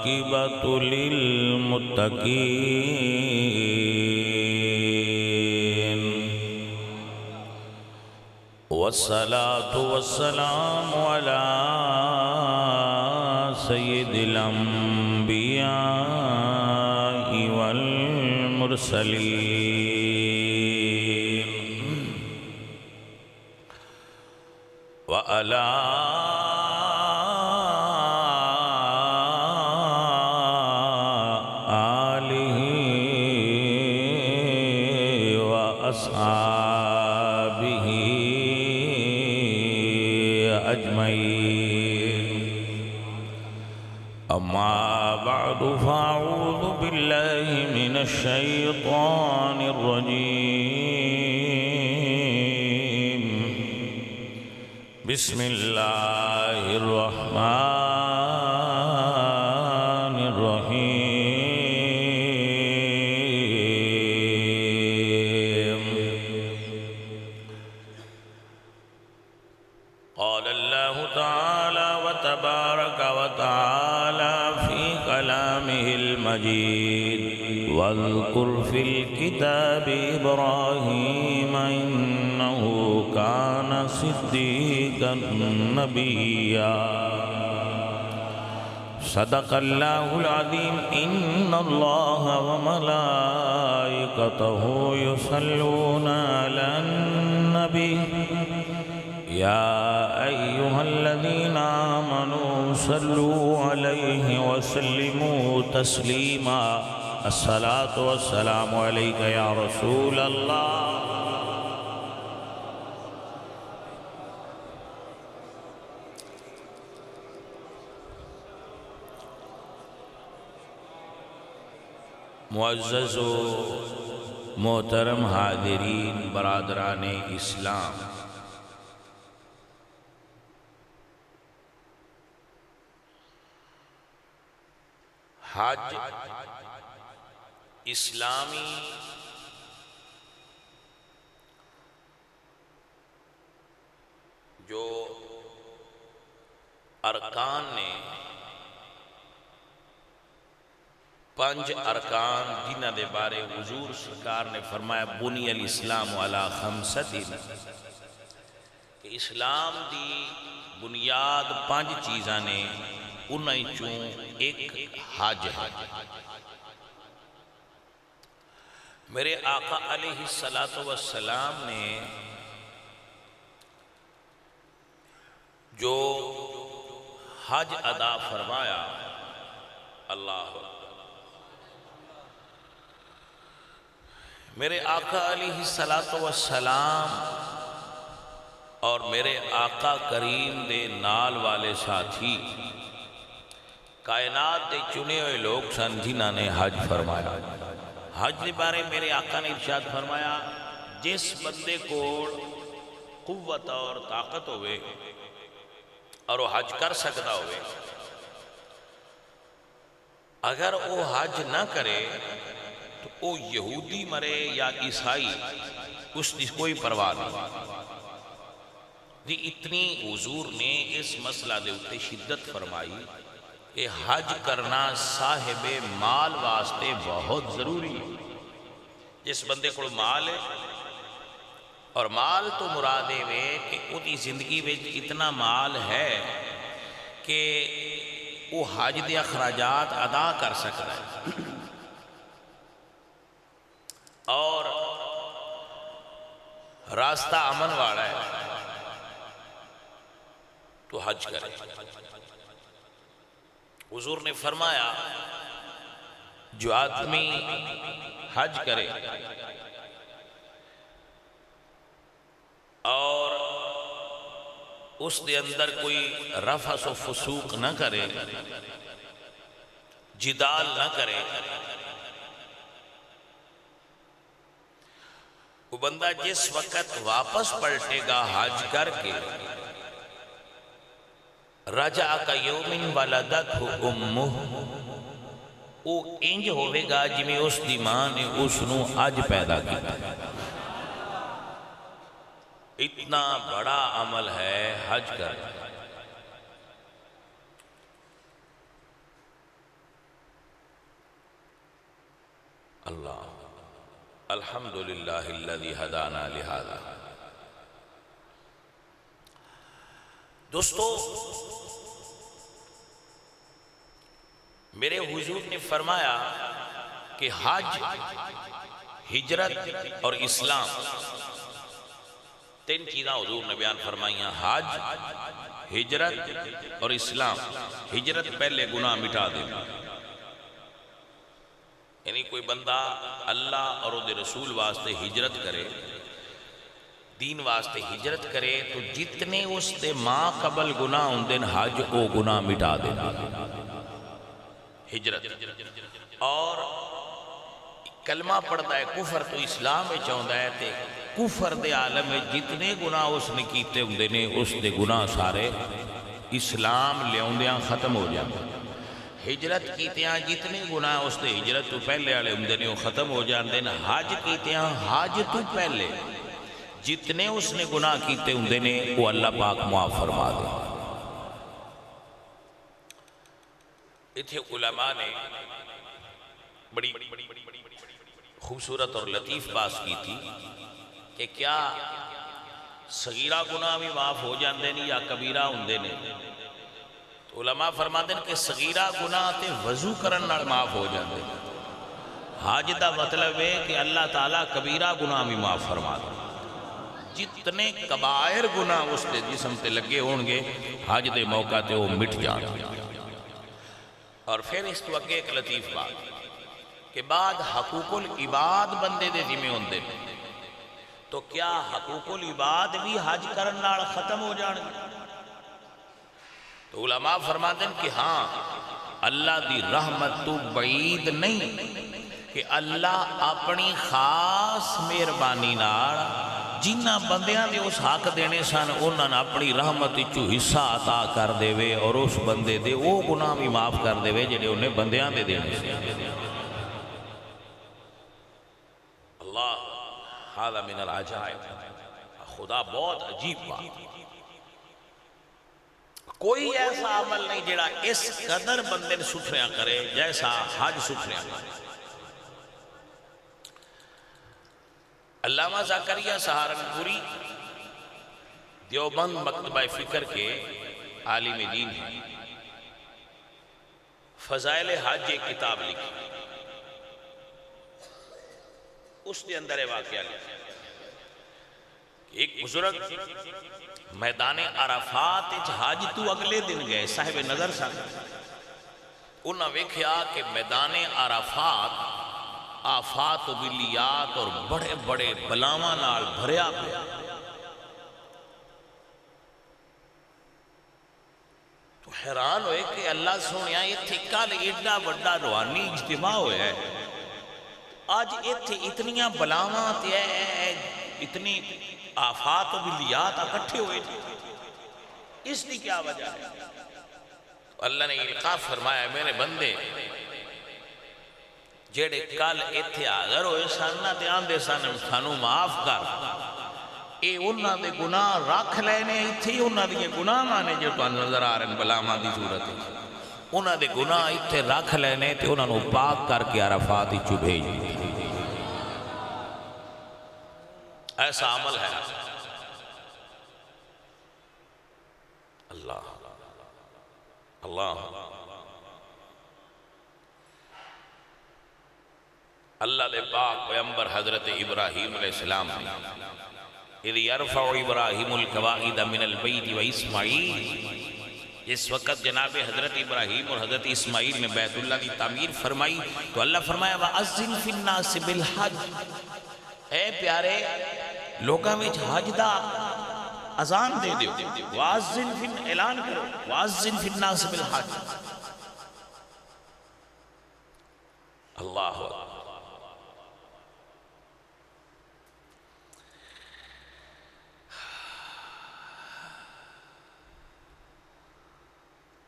والعاقبة للمتقين والصلاة والسلام على سيد الأنبياء والمرسلين وعلى آله وأصحابه أجمعين أما بعد فأعوذ بالله من الشيطان الرجيم بسم الله الرحمن الرحيم قال الله تعالى وتبارك وتعالى في كلامه المجيد واذكر في الكتاب إبراهيم إنه كان صديقا نبيا صدق الله العظيم إن الله وملائكته يصلون على النبي يا أيها الذين آمنوا صلوا عليه وسلموا تسليما الصلاة والسلام عليك يا رسول الله معزز و محترم حاضرین برادران اسلام، حج اسلامی جو ارکان نے، پنج ارکان جنہ دے بارے حضور سرکار نے فرمایا بنی الاسلام علی خمسۃ، کہ اسلام دی بنیاد پانچ چیزاں نے، انہیں چوں ایک حج ہے۔ میرے آقا علیہ السلام نے جو حج ادا فرمایا، اللہ میرے آقا علیہ السلام اور میرے آقا کریم دے نال والے ساتھی کائنات دے چنے ہوئے لوگ سن جنہاں نے حج فرمایا۔ حج دے بارے میرے آقا نے ارشاد فرمایا، جس بندے کو قوت اور طاقت ہوئے اور وہ حج کر سکتا ہوئے، اگر وہ حج نہ کرے تو وہ یہودی مرے یا عیسائی، اس کی کوئی پرواہ نہیں۔ اتنی حضور نے اس مسئلہ دے اتے شدت فرمائی کہ حج کرنا صاحب مال واسطے بہت ضروری ہے۔ جس بندے کو مال ہے، اور مال تو مرادے وے کہ اُنہی زندگی میں اتنا مال ہے کہ وہ حج دے اخراجات ادا کر سکتا ہے، اور راستہ امن والا ہے تو حج کرے۔ حضور نے فرمایا، جو آدمی حج کرے اور اس دے اندر کوئی رفث و فسوق نہ کرے، جدال نہ کرے، وہ بندہ جس وقت واپس پلٹے گا حج کر کے، رجع کا یومن ولدتہ امہ، وہ انج ہوئے گا جمیں اس دی ماں نے اس نو اج پیدا کیا۔ اتنا بڑا عمل ہے حج کرنا۔ اللہ الحمدللہ الذی ہدانا لہذا۔ دوستو، میرے حضور نے فرمایا کہ حج، ہجرت اور اسلام، تین چیزاں حضور نے بیان فرمائیاں، حج، ہجرت اور اسلام۔ ہجرت پہلے گناہ مٹا دے، یعنی کوئی بندہ اللہ اور دے رسول واسطے ہجرت کرے، دین واسطے ہجرت کرے، تو جتنے اس دے ماں قبل گناہ ہوں دن حج او گناہ مٹا دے ہجرت۔ اور کلمہ پڑھتا ہے کفر تو اسلام میں چاہتا ہے تے کفر دے عالم میں جتنے گناہ اس نے کیتے ہوں نے اس دے گناہ سارے اسلام لے ہوندیاں ختم ہو جاتے۔ ہجرت کیتے ہیں جتنے گناہ اس دے ہجرت تو پہلے والے ہوں نے وہ ختم ہو جاتے ہیں۔ حج کیتے ہیں حج تو پہلے جتنے اس نے گناہ کیتے ہوں نے وہ اللہ پاک معاف فرما دے۔ اتھے علماء نے بڑی خوبصورت اور لطیف بات کی تھی کہ کیا صغیرہ گناہ بھی معاف ہو جاندے نہیں یا کبیرہ ہوندے نے؟ تو علماء فرماتے ہیں کہ صغیرہ گناہ تے وضو کرن نال معاف ہو جاندے۔ حج دا مطلب ہے کہ اللہ تعالیٰ کبیرہ گناہ بھی معاف فرما دے۔ جتنے کبائر گناہ اس دے جسم تے لگے ہونگے حج دے موقع تے وہ مٹ جان۔ اور پھر اس تو اگے ایک لطیف بات کہ بعد حقوق العباد بندے دے ذمہ ہوندے، تو کیا حقوق العباد بھی حج کرن نال ختم ہو جان گے؟ تو علماء فرماتے ہیں کہ ہاں، اللہ دی رحمت تو بعید نہیں کہ اللہ اپنی خاص مہربانی نال جنہ بندیاں دے اس حق دینے سن انہاں نے اپنی رحمت چو حصہ عطا کر دے وے اور اس بندے دے وہ گناہ بھی معاف کر دے وے جنہیں انہیں بندیاں دے دینے سن۔ اللہ ھذا من العجائب، خدا بہت عجیب بات۔ کوئی ایسا عمل نہیں جڑا اس قدر بندے نے ستھریاں کرے جیسا حج ستھریاں کرے۔ علامہ زکریا سہارنپوری دیوبند مکتبہ فکر کے عالم دین ہیں، فضائل حج ایک کتاب لکھی، اس نے اندر واقعہ لکھا۔ ایک بزرگ میدان عرفات حج تو اگلے دن گئے، صاحب نظر سن، انہاں ویکھیا کہ میدان عرفات آفات و بلیات اور بڑے بڑے بلاواں نال بھریا پیا۔ تو حیران ہوئے کہ اللہ سونیا یہ تھے کل ایڈا بڑا روحانی اجتماع ہویا ہے، آج اتھے اتنیاں بلاواں تے اتنی آفات و بلیات اکٹھے ہوئے تھے، اس کی کیا وجہ ہے؟ تو اللہ نے القاء فرمایا، میرے بندے جیڑے کل اتھے حاضر ہوئے سننا تے آندے سن سانو معاف کر، اے انہاں دے گناہ رکھ لینے اتھے انہاں دے گناہ مانے جو تو نظر آ رہے ہیں بلاواں دی صورت ہے، انہاں دے گناہ اتھے رکھ لینے تے انہاں نو پاک کر کے عرفات چو بھیج دی۔ ایسا عمل ہے اللہ اللہ اللہ دے پاک پیغمبر حضرت ابراہیم علیہ السلام نے اذ یرفع ابراہیم القواعد من البیت و اسماعیل، اس وقت جناب حضرت ابراہیم اور حضرت اسماعیل نے بیت اللہ کی تعمیر فرمائی تو اللہ فرمایا وَأَذِّنْ فِي النَّاسِ بِالْحَجِّ، اے پیارے لوگاں میں حج دا اذان دے دیو، وَأَذِّنْ فِي اعلان کرو وَأَذِّنْ فِي النَّاسِ بِالْحَجِّ۔ اللہ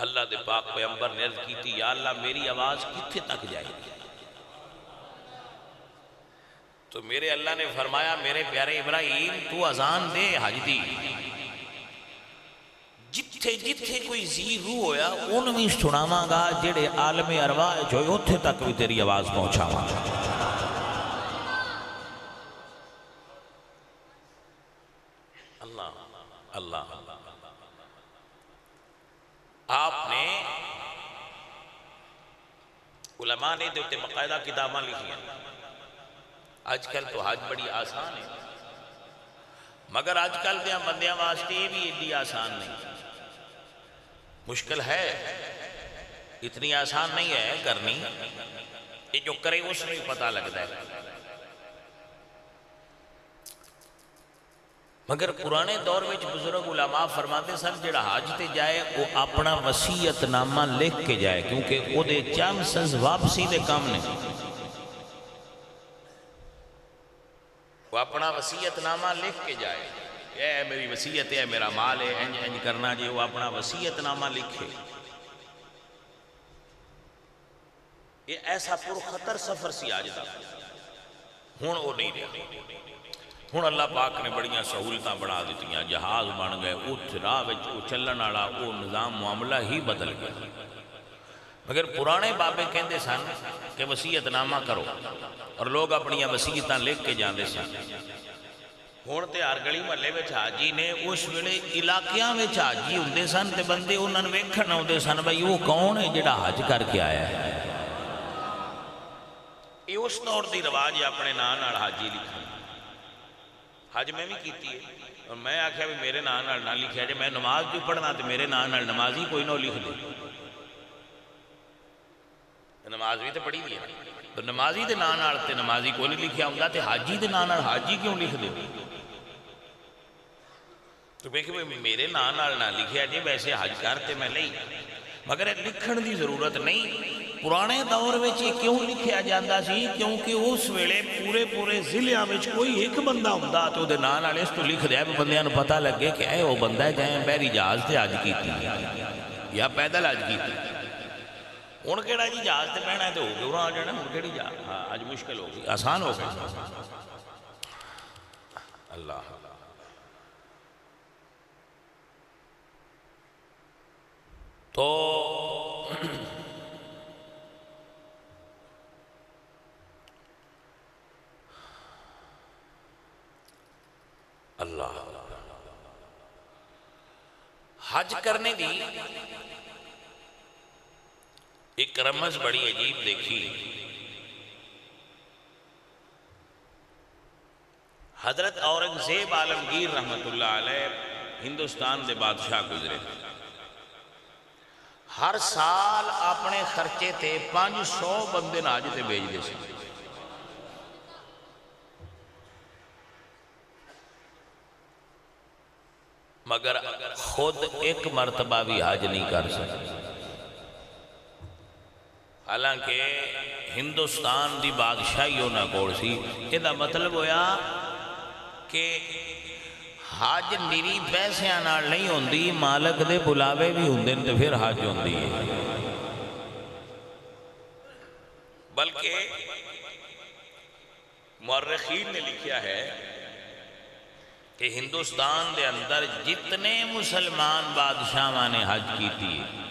اللہ دے پاک پیغمبر نے عرض کی تھی یا اللہ میری آواز کتنے تک جائے گی؟ تو میرے اللہ نے فرمایا میرے پیارے ابراہیم تو اذان دے حج دی، جتھے جتھے کوئی زی روح ہویا ان میں سناواں گا، جڑے عالم ارواح ہوئے اتھے تک بھی تیری آواز پہنچاواں گا۔ آپ نے علماء نے دیتے باقاعدہ کتاباں لکھی ہیں۔ آج کل تو حج بڑی آسان ہے، مگر آج کل دیا بندیاں واسطے یہ بھی اتنی آسان نہیں، مشکل ہے، اتنی آسان نہیں ہے کرنی، یہ جو کرے اس میں پتہ لگتا ہے۔ مگر پرانے دور میں بزرگ علماء فرماتے سن جڑا حج تے جائے وہ اپنا وصیت نامہ لکھ کے جائے، کیونکہ او دے چانسز واپسی دے کام نے، وہ اپنا وصیت نامہ لکھ کے جائے، اے میری وصیت ہے، میرا مال ہے، انج انج کرنا جی، وہ اپنا وصیت نامہ لکھے۔ یہ ایسا پرخطر سفر سی آج دا، ہون وہ نہیں رہا، ہون اللہ پاک نے بڑیاں سہولتاں بنا دیتیاں، جہاز بن گئے، اٹھ راہ وچ چلن والا وہ نظام معاملہ ہی بدل گیا۔ مگر پرانے بابے کہندے سن کہ وصیت نامہ کرو، اور لوگ اپنی وصیتاں لکھ کے جاندے سن۔ ہون تے ہر گلی محلے وچ حاجی نے اس ویلے علاقیاں وچ حاجی ہوندے سن تے بندے انہاں نوں ویکھن آوندے سن بھئی وہ کون ہے جڑا حج کر کے آیا ہے۔ یہ اس دور دی رواج ہے اپنے نام نال حاجی لکھنا۔ حج میں بھی کیتی ہے، اور میں آکھیا بھی میرے نام نال نہ لکھیا جے، میں نماز جو پڑھنا تے میرے نام نال نمازی کوئی نہ لکھ دے، نماز بھی تے پڑھی دی ہے، تو نمازی دے نام نال تے نمازی کوئی نہیں لکھیا ہوندا، تے حاجی دے نام نال حاجی کیوں لکھ دے؟ تو میں کہ میرے نام نال نہ لکھیا جے، ویسے حج کرتے میں لئی، مگر لکھن دی ضرورت نہیں۔ پرانے دور میں یہ کیوں لکھیا جاندہ سی؟ کیونکہ اس ویلے پورے ضلع میں کوئی ایک بندہ ہوندہ تو دے نام نال اس تو لکھ دیا بھی بندیاں نوں پتہ لگے کہ اے وہ بندہ ہے جائیں بحری جہاز تے حج کیتی یا پیدل حج کیتی۔ ہن کیڑا جی جہاز تے بہنا ہے تے ہو کے اُراں آ جانا، ہن کیڑی جہاز، اج مشکل ہو گئی، آسان ہو گئی۔ اللہ تو اللہ حج کرنے دی ایک رمز بڑی عجیب دیکھی۔ حضرت اورنگزیب عالمگیر رحمت اللہ علیہ ہندوستان دے بادشاہ گزرے، ہر سال اپنے خرچے تے 500 بندے حج تے بھیج دے سی، مگر خود ایک مرتبہ بھی حج نہیں کر سکتے۔ حالانکہ ہندوستان دی بادشاہی ہونا کوڑ سی، یہ دا مطلب ہویا کہ حج میری پیسیاں نال نہیں ہوندی، مالک دے بلاوے بھی ہوندے تے پھر حج ہوندی ہے۔ بلکہ مورخین نے لکھیا ہے کہ ہندوستان دے اندر جتنے مسلمان بادشاہاں نے حج کیتی ہے،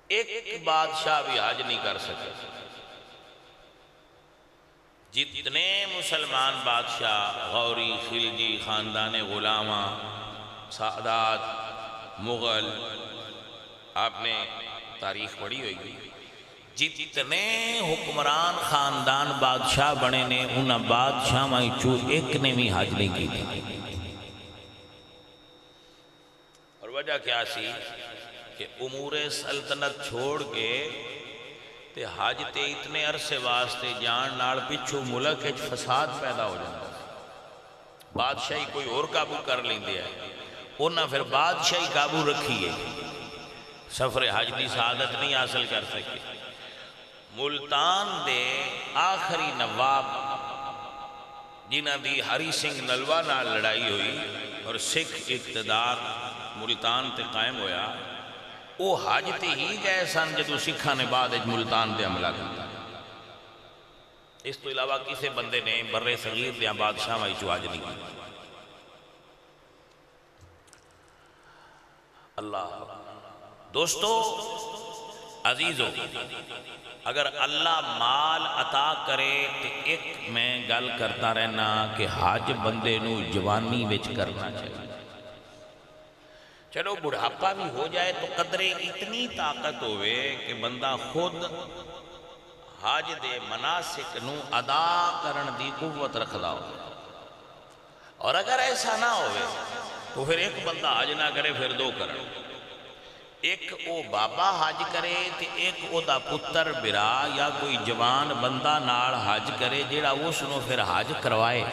ایک بادشاہ بھی حج نہیں کر سکے۔ جتنے مسلمان بادشاہ غوری، خلجی، خاندان غلامہ، سادات، مغل، آپ نے تاریخ پڑھی ہوئی گئی، جتنے حکمران خاندان بادشاہ بنے نے انہاں بادشاہ میں چو ایک نے بھی حج نہیں کی تھی۔ اور وجہ کیا سی کہ امور سلطنت چھوڑ کے تے حج تے اتنے عرصے واسطے جان نال پچھو ملک وچ فساد پیدا ہو جاتا، بادشاہی کوئی اور قابو کر لیندے ہے، انہاں پھر بادشاہی قابو رکھی ہے، سفر حج دی سعادت نہیں حاصل کر سکے۔ ملتان دے آخری نواب جنہ دی ہری سنگھ نلوا نال لڑائی ہوئی اور سکھ اقتدار ملتان تے قائم ہویا، وہ حج تے ہی گئے سن جدو سکھاں نے بعد ملتان تے حملہ کیا۔ اس تو علاوہ کسی بندے نے بر صغیر دیا بادشاہ میں چو حج نہیں کی۔ اللہ دوستو عزیزو، اگر اللہ مال عطا کرے تو ایک میں گل کرتا رہنا کہ حج بندے نو جوانی وچ کرنا چاہیے، چلو بڑھاپا بھی ہو جائے تو قدرے اتنی طاقت ہوئے کہ بندہ خود حج دے مناسک نو ادا کرن دی قوت رکھدا ہو. اور اگر ایسا نہ ہوئے تو پھر ایک بندہ حج نہ کرے پھر دو کرن. ایک او بابا حج کرے تے ایک او دا پتر برا یا کوئی جوان بندہ نال حج کرے جیڑا اس نو پھر حج کروائے.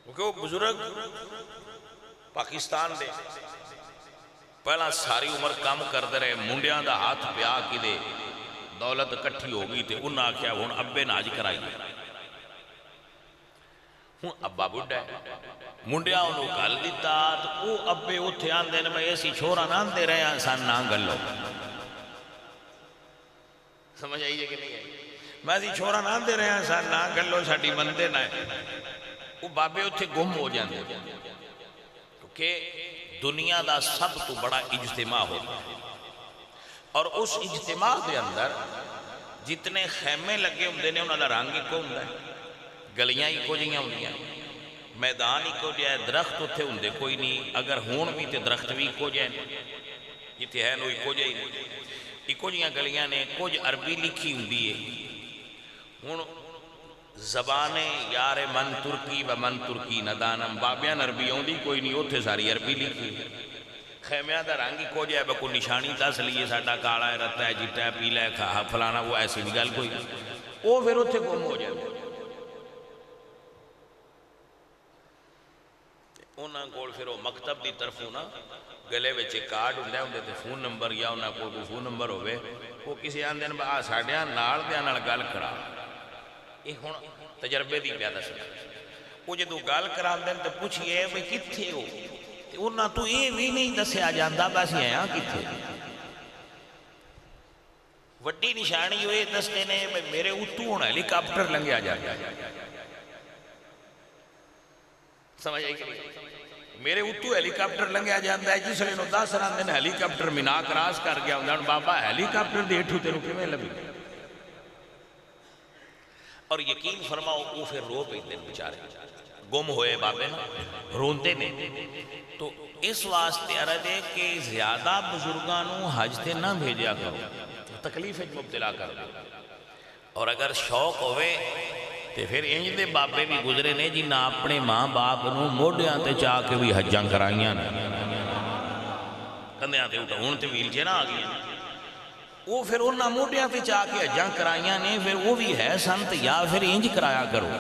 کیونکہ وہ بزرگ پاکستان دے پہلا ساری عمر کام کردے رہے, منڈیاں دا ہاتھ پیا کی دے دولت کٹھی ہو گئی تے انہاں آکھیا ہن ابے ناج کرائی. ہوں ابا بڑھا ہے, منڈیا انہوں گل دیتا تو وہ ابے اتھے آندے نے میں ایسی چھوڑا نہ آندے رہے ہیں سان نہ گلو. سمجھ آئیے کہ نہیں آئی؟ میں ایسی چھوڑا نہ آندے رہے ہیں سان نہ گلو ساڑی بندے نہ ہے. وہ بابے اتھے گم ہو جاندے کیونکہ دنیا دا سب تو بڑا اجتماع ہوتا ہے, اور اس اجتماع دے اندر جتنے خیمے لگے ہوندے نے انہاں دا رنگ ہی کو ہوندا ہے, گلیاں ہی کو جیاں ہوندیاں, میدان ہی کو جائے, درخت اتھے ہوندے کوئی نہیں, اگر ہون بھی تے درخت بھی کو جائے جتھے ہے نو کو جائے نہیں کو جیاں گلیاں نے. کچھ عربی لکھی ہوندی ہے. ہن زبانیں یار من ترکی و من ترکی ندانم, بابیان عربی ہوندی کوئی نہیں, اتھے ساری عربی لکھی. خیمیاں دا رنگ ہی کو جائے بکو نشانی دس لیے ساڈا کالا ہے رتا ہے جٹا ہے پیلا ہے فلانا, وہ ایسی بھی گل کوئی وہ پھر اتھے گم ہو جائے. انہاں کول پھر وہ مکتب دی طرفوں نا گلے وچے کارڈ ہوندے ہوندے تے فون نمبر یا انہاں کول کوئی فون نمبر ہوئے, وہ کسی آندے نے آ ساڈیاں نال دیاں نال گل کرا. یہ ہن تجربے دی پیا دس. وہ جدوں گل کراندے تے پوچھئے بھئی کتھے ہو تے انہاں تو یہ بھی نہیں دسیا جاندا بس ہیں کتھے. وڈی نشانی ہوئے دستے نے میرے اتوں ہن ہیلی کاپٹر لنگیا جاتا ہے. سمجھ آئی کہ میرے اتو ہیلی کاپٹر لنگیا جاندہ ہے, جس لئے نو 10 راندے ہیلی کاپٹر مینا کراس کر گیا ہوں بابا ہیلی کاپٹر دیٹھو تیرو کیوں لبی. اور یقین فرماؤ وہ پھر رو پہ دن بچارے گم ہوئے بابے نا روندے نے. تو اس واسطے عرض ہے کہ زیادہ بزرگانوں حج تے نہ بھیجیا کرو, تکلیف مبتلا کر دو. اور اگر شوق ہوئے تے پھر انج دے بابے بھی گزرے نے جی نہ اپنے ماں باپ نو موڈیاں تے چاہ کے بھی حجاں کرائیاں نے, کندیاں تے اٹھا ہون تے ویل چے نہ آگئی. وہ پھر انہاں موڈیاں تے چاہ کے حجاں کرائیاں نے, پھر وہ بھی ہے سنت یا پھر انج کرایا کرو.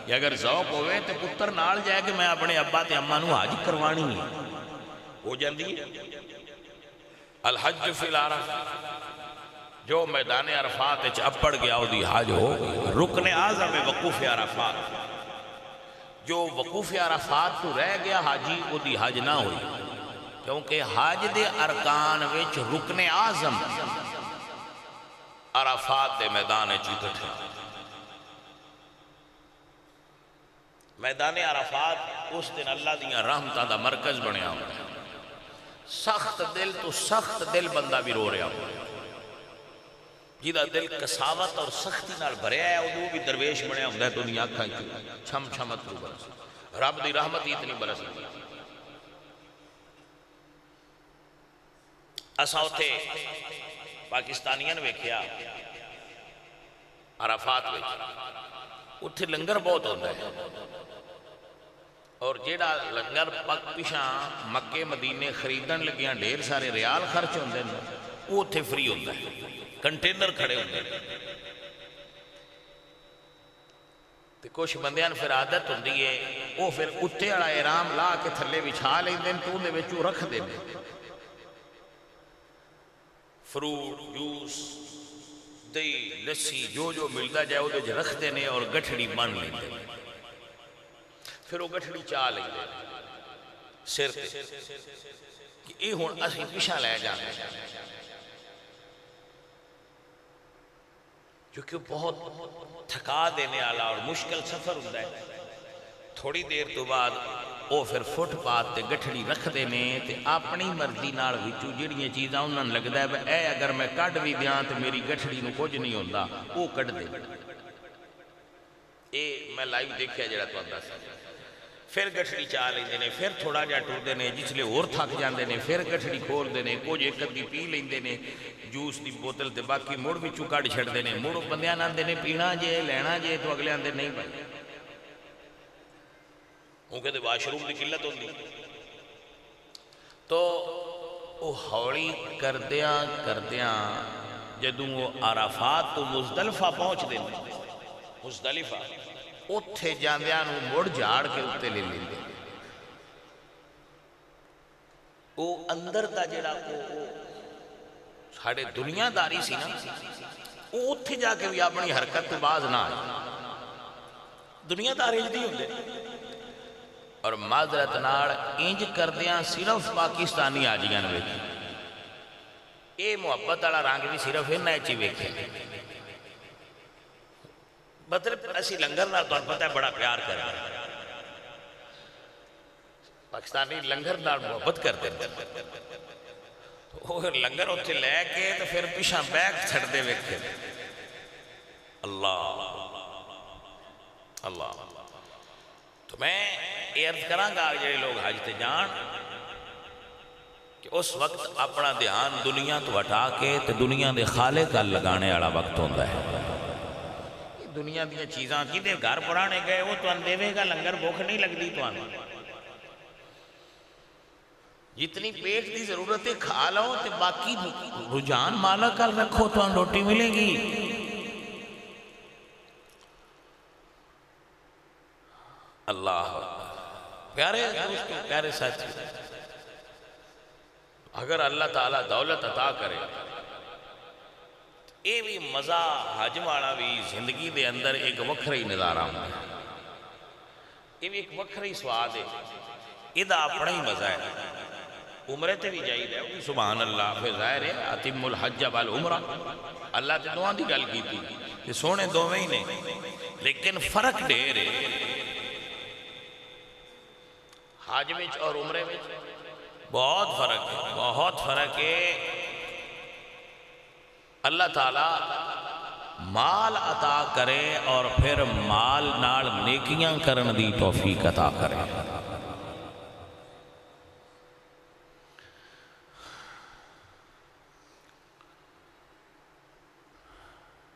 یا اگر ذوق ہوئے تے پتر نال جائے کہ میں اپنے ابا تے اماں نو حج کروانی ہے, ہو جاندی ہے. الحج فی العرفہ, جو میدان عرفات اپڑ گیا ہو دی حج ہو گئی. رکن اعظم وقوف عرفات, جو وقوف عرفات تو رہ گیا حاجی وہ دی حج نہ ہوئی, کیونکہ حج دے ارکان وچ رکن اعظم عرفات دے میدان چیتٹ ہے. میدان عرفات اس دن اللہ دیاں رحمتاں دا مرکز بنیا ہوا ہے. سخت دل تو سخت دل بندہ بھی رو رہا ہوا ہے, جیدہ دل کساوت اور سختی نال بھریا ہے, وہ بھی درویش بنیا ہوں ہے دنیا کھائیں چھم چھمت رو برس, رب دی رحمت اتنی برس. اساں ہوتے پاکستانیاں نے ویکھیا عرفات وچ اتھے لنگر بہت ہوتا ہے, اور جیڑا لنگر پک پیشاں مکے مدینے خریدن لگیاں ڈھیر سارے ریال خرچ ہوندے ہیں, وہ اتھے فری ہوتا ہے, کنٹینر کھڑے ہوتے ہیں. کچھ بندیاں پھر عادت ہوندی ہے وہ پھر اتھے والا احرام لا کے تھلے بچھا لیندے تو اندے وچوں رکھ دے فروٹ جوس دہی لسی جو جو ملتا جائے وہ رکھ دینے اور گٹھڑی بن لیندے, پھر وہ گٹھڑی چاہ لیندے سر تے کہ یہ ہن اسی پیچھے لے جانے, کیونکہ بہت تھکا دینے والا اور مشکل سفر ہوتا ہے. تھوڑی دیر تو بعد وہ پھر فٹ پاتھ تے گٹھڑی رکھ دینے تے اپنی مرضی نال وچوں جڑیاں چیزاں انہاں نوں لگدا ہے اے اگر میں کڈ بھی دیاں تے میری گٹھڑی نوں کچھ نہیں ہوندا, وہ کڈ دے. اے میں لائیو دیکھیا جڑا تہاڈا دس. پھر گٹھڑی چاہ لیندے نے، پھر تھوڑا جا ٹردے نے، جسلے اور تھک جاندے نے پھر گٹھڑی کھول دے نے، کچھ ایک ادھی پی لیندے نے جوس دی بوتل تے باقی مڑ وچوں کڈ چھڑدے نے، مڑ بندیاں نال آندے نے پینا جے لینا جے تو اگلے آندے نہیں بھائی وہ کہتے واش روم دی قلت ہوندی تو وہ ہولی کردیاں کردیاں جدوں وہ عرفات تو مزدلفہ پہنچ دے مزدلفہ اتھے جاندیاں نو مڑ جھاڑ کے اتنے لے لیندے وہ اندر دا جڑا ساڑھے دنیا داری سی نا وہ اتھے جا کے بھی اپنی حرکت تو باز نہ آئے دنیا داری دی ہوندے اور معذرت نال انج کردیاں صرف پاکستانی آجیاں نے اے محبت والا رنگ بھی صرف انہاں وچ ہی ویکھے مطلب اسی لنگر نال تہاڈوں پتہ ہے بڑا پیار کرتے ہیں پاکستانی لنگر نال محبت کرتے ہیں وہ لنگر اتنے لے کے تو پھر پیچھے بیگ چھڑدے ویکھے اللہ اللہ تو میں یہ عرض کراں گا جڑے لوگ حج تے جان کہ اس وقت اپنا دھیان دنیا تو ہٹا کے تے دنیا دے خالق کل لگانے والا وقت ہوتا ہے دنیا دیا چیزاں کدے گھر پرانے گئے وہ تو دے گا لنگر بھوک نہیں لگتی تو جتنی پیٹ دی ضرورت ہے کھا لو تے باقی رجحان مالا کل رکھو تو روٹی ملے گی اللہ پیارے دوستو پیارے ساتھی اگر اللہ تعالیٰ دولت عطا کرے یہ بھی مزہ حج والا بھی زندگی دے اندر ایک وکھری نظارہ ہوں یہ بھی ایک وکھری سواد ہے یہ اپنا ہی مزہ ہے عمرے تے بھی جائی دے سبحان اللہ پھر ظاہر ہے اتم الحج والعمرہ اللہ تے دعا دی گل کی تھی کہ سونے دو میں ہی نے لیکن فرق ڈھیر ہے حج وچ اور عمرے وچ بہت فرق ہے اللہ تعالیٰ مال عطا کرے اور پھر مال نال نیکیاں کرن دی توفیق عطا کرے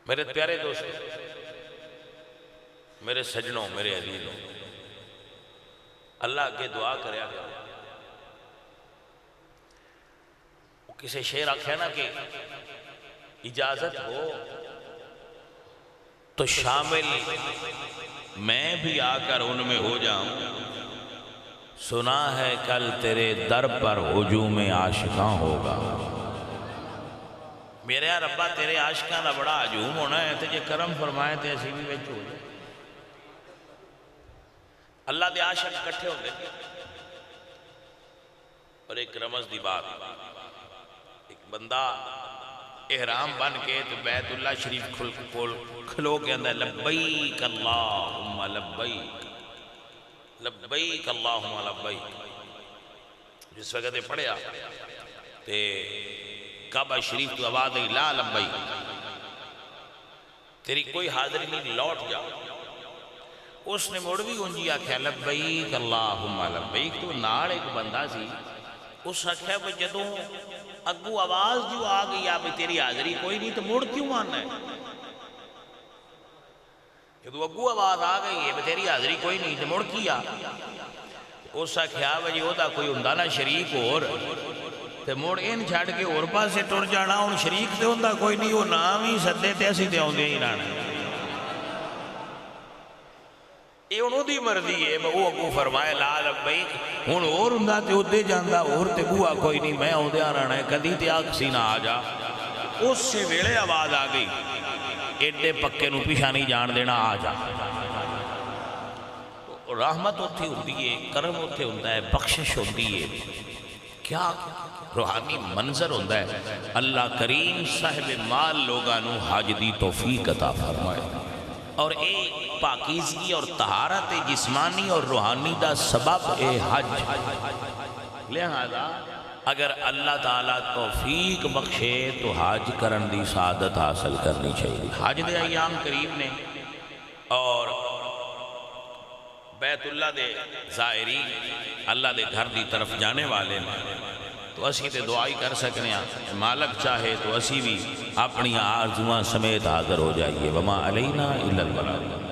میرے پیارے دوست میرے سجنوں میرے عزیزوں اللہ کے دعا کریا کرو کسی شعر آکھیا نا کہ اجازت ہو تو شامل میں بھی آ کر ان میں ہو جاؤں سنا ہے کل تیرے در پر ہجوم عاشقاں ہوگا میرے ربا تیرے عاشقاں دا بڑا ہجوم ہونا ہے تے جے کرم فرمائے تے اسی بھی وچ ہو جائے اللہ دے عاشق کٹھے ہوندے اور ایک رمز دی بات ایک بندہ احرام بن کے تو بیت اللہ شریف کھلو کے اندر لبیک اللہم لبیک لبیک اللہم لبیک جس وقت پڑھیا تے کعبہ شریف تو آواز ہے لا لبیک تیری کوئی حاضری نہیں لوٹ جا اس نے موڑ بھی گنجی آکھیا لبیک اللہم لبیک تو نال ایک بندہ سی اس آکھیا وہ جدوں اگو آواز جو آ گئی آپ تیری حاضری کوئی نہیں تو موڑ کیوں ماننا ہے جدو اگو آواز آ گئی ہے تیری حاضری کوئی نہیں تو موڑ کیا اس آکھیا بجی وہ دا کوئی ہوندا نا شریک اور تے موڑ ان چھڑ کے اور پاسے ٹر جانا ہن شریک تے ہوندا کوئی نہیں وہ نام ہی سدے تے اسی تے اوندے ہی رہنا یہ انہوں دی مرضی ہے وہ اگو فرمائے لا لبیک ہن اور ہوندا تے اودے جاندا اور تے بوا کوئی نہیں میں اوندے آ رہنا ہے کدی تے آکسی نہ آ جا اس سے ویلے آواز آ گئی ایڈے پکے نو پیچھا نہیں جان دینا آ جا رحمت اتھی ہوتی ہے کرم اتھی ہوتا ہے بخشش ہوتی ہے کیا روحانی منظر ہوتا ہے اللہ کریم صاحب مال لوگانو حج دی توفیق عطا فرمائے اور ایک پاکیزگی اور طہارت جسمانی اور روحانی دا سبب اے حج لہذا اگر اللہ تعالیٰ توفیق بخشے تو حج کرن دی سعادت حاصل کرنی چاہیے حج دے ایام قریب نے اور بیت اللہ دے زائرین اللہ دے گھر دی طرف جانے والے تو اسی تے دعائی کر سکنے ہیں، مالک چاہے تو اسی بھی اپنی آرزوان سمیت حاضر ہو جائیے، وما علینا الا البلاغ۔